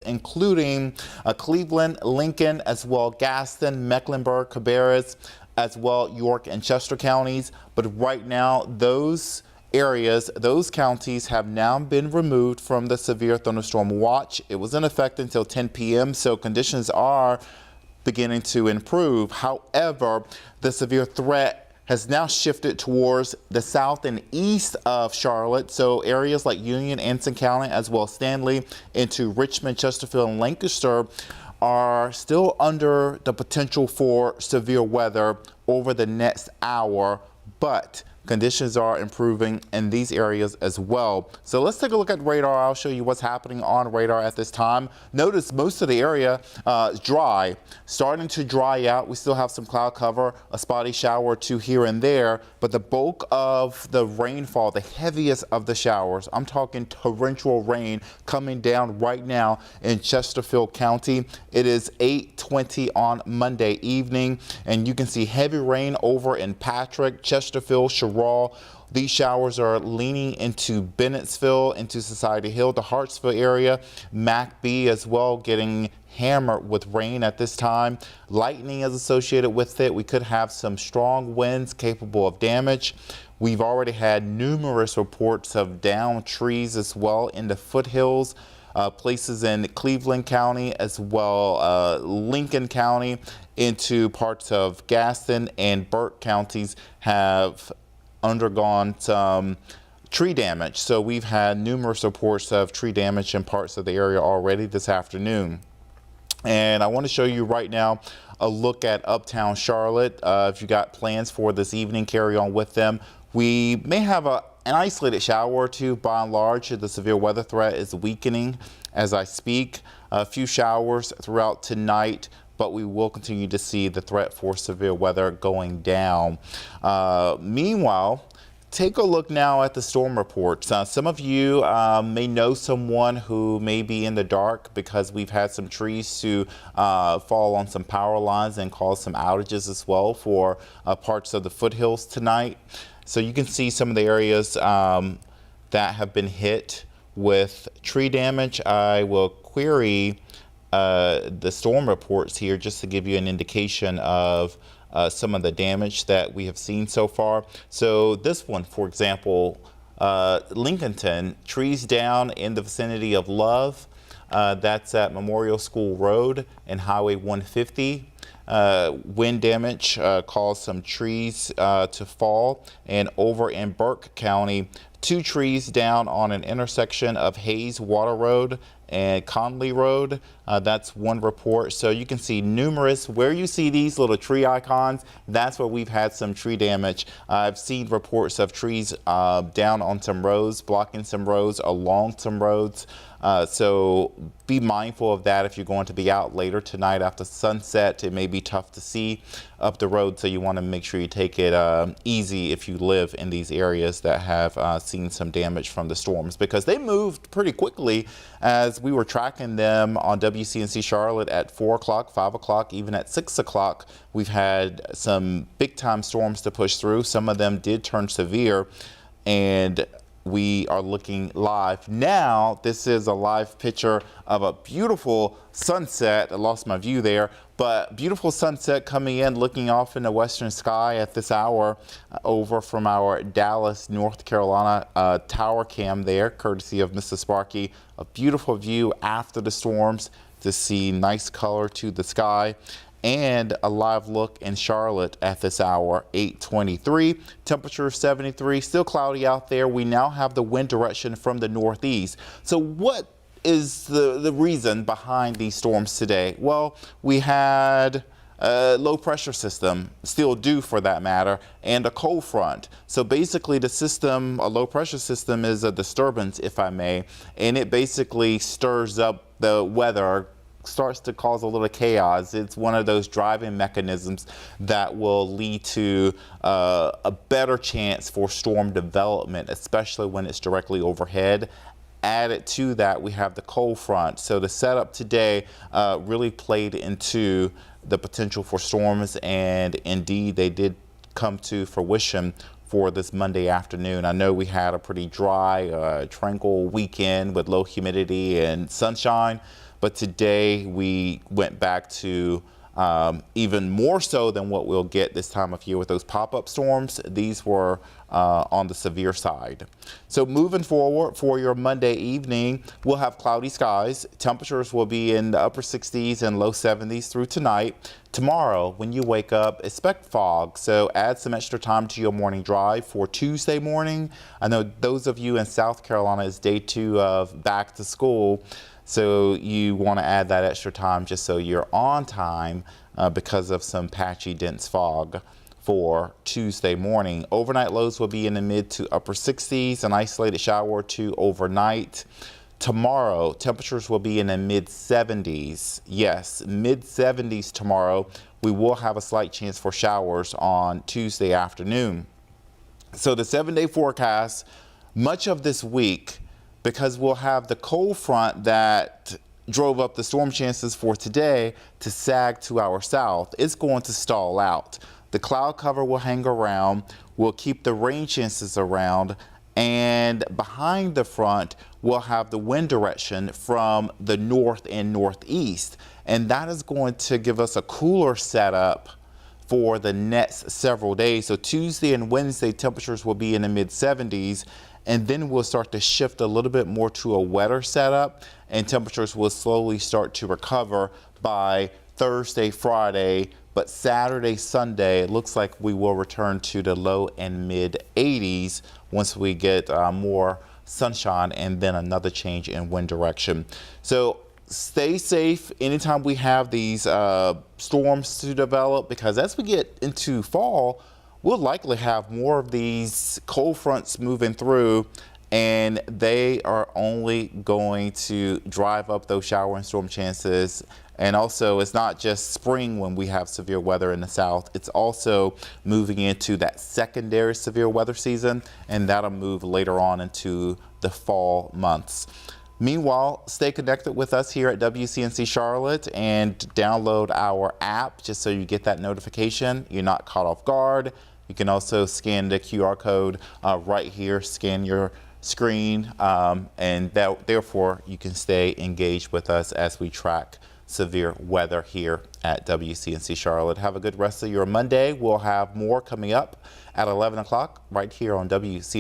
including Cleveland, Lincoln, as well Gaston, Mecklenburg, Cabarrus, as well York and Chester counties. But right now, those areas, those counties have now been removed from the severe thunderstorm watch. It was in effect until 10 p.m., so conditions are beginning to improve. However, the severe threat has now shifted towards the south and east of Charlotte. So areas like Union, Anson County, as well as Stanley, into Richmond, Chesterfield, and Lancaster are still under the potential for severe weather over the next hour, but conditions are improving in these areas as well. So let's take a look at radar. I'll show you what's happening on radar at this time. Notice most of the area is dry, starting to dry out. We still have some cloud cover, a spotty shower or two here and there, but the bulk of the rainfall, the heaviest of the showers, I'm talking torrential rain coming down right now in Chesterfield County. It is 8:20 on Monday evening, and you can see heavy rain over in Patrick, Chesterfield, Raw. These showers are leaning into Bennettsville, into Society Hill, the Hartsville area, McBee as well, getting hammered with rain at this time. Lightning is associated with it. We could have some strong winds capable of damage. We've already had numerous reports of downed trees as well in the foothills. Places in Cleveland County as well, Lincoln County, into parts of Gaston and Burke counties have undergone some tree damage. So we've had numerous reports of tree damage in parts of the area already this afternoon. And I want to show you right now a look at uptown Charlotte. If you got plans for this evening, carry on with them. We may have an isolated shower or two. By and large, the severe weather threat is weakening as I speak. A few showers throughout tonight, but we will continue to see the threat for severe weather going down. Meanwhile, take a look now at the storm reports. Some of you may know someone who may be in the dark because we've had some trees to fall on some power lines and cause some outages as well for parts of the foothills tonight. So you can see some of the areas that have been hit with tree damage. I will query the storm reports here just to give you an indication of some of the damage that we have seen so far. So this one, for example, Lincolnton, trees down in the vicinity of Love. That's at Memorial School Road and Highway 150. Wind damage caused some trees to fall. And over in Burke County, 2 trees down on an intersection of Hayes Water Road and Conley Road. That's one report. So you can see numerous, where you see these little tree icons, that's where we've had some tree damage. I've seen reports of trees down on some roads, blocking some roads, along some roads. So be mindful of that if you're going to be out later tonight after sunset. It may be tough to see up the road, so you want to make sure you take it easy if you live in these areas that have seen some damage from the storms, because they moved pretty quickly as we were tracking them on WCNC Charlotte at 4 o'clock, 5 o'clock, even at 6 o'clock. We've had some big time storms to push through. Some of them did turn severe, and we are looking live now. This is a live picture of a beautiful sunset. I lost my view there, but beautiful sunset coming in, looking off in the western sky at this hour over from our Dallas, North Carolina tower cam there, courtesy of Mr. Sparky. A beautiful view after the storms to see nice color to the sky. And a live look in Charlotte at this hour, 8:23. Temperature 73, still cloudy out there. We now have the wind direction from the northeast. So what is the reason behind these storms today? Well, we had a low pressure system, still due for that matter, and a cold front. So basically the system, a low pressure system, is a disturbance, if I may, and it basically stirs up the weather, starts to cause a little chaos. It's one of those driving mechanisms that will lead to a better chance for storm development, especially when it's directly overhead. Added to that, we have the cold front. So the setup today really played into the potential for storms, and indeed they did come to fruition for this Monday afternoon. I know we had a pretty dry, tranquil weekend with low humidity and sunshine, but today we went back to even more so than what we'll get this time of year with those pop-up storms. These were on the severe side. So moving forward for your Monday evening, we'll have cloudy skies. Temperatures will be in the upper 60s and low 70s through tonight. Tomorrow, when you wake up, expect fog, so add some extra time to your morning drive for Tuesday morning. I know those of you in South Carolina, it's day 2 of back to school, so you want to add that extra time just so you're on time because of some patchy dense fog for Tuesday morning. Overnight lows will be in the mid to upper 60s, an isolated shower or two overnight. Tomorrow, temperatures will be in the mid 70s. Yes, mid 70s tomorrow. We will have a slight chance for showers on Tuesday afternoon. So the 7-day forecast, much of this week, because we'll have the cold front that drove up the storm chances for today to sag to our south, it's going to stall out. The cloud cover will hang around, we'll keep the rain chances around, and behind the front, we'll have the wind direction from the north and northeast. And that is going to give us a cooler setup for the next several days. So Tuesday and Wednesday, temperatures will be in the mid 70s. And then we'll start to shift a little bit more to a wetter setup, and temperatures will slowly start to recover by Thursday, Friday, but Saturday, Sunday, it looks like we will return to the low and mid 80s once we get more sunshine and then another change in wind direction. So stay safe anytime we have these storms to develop, because as we get into fall, we'll likely have more of these cold fronts moving through, and they are only going to drive up those shower and storm chances. And also, it's not just spring when we have severe weather in the south, it's also moving into that secondary severe weather season, and that'll move later on into the fall months. Meanwhile, stay connected with us here at WCNC Charlotte and download our app just so you get that notification. You're not caught off guard. You can also scan the QR code right here, scan your screen, and therefore you can stay engaged with us as we track severe weather here at WCNC Charlotte. Have a good rest of your Monday. We'll have more coming up at 11 o'clock right here on WCNC.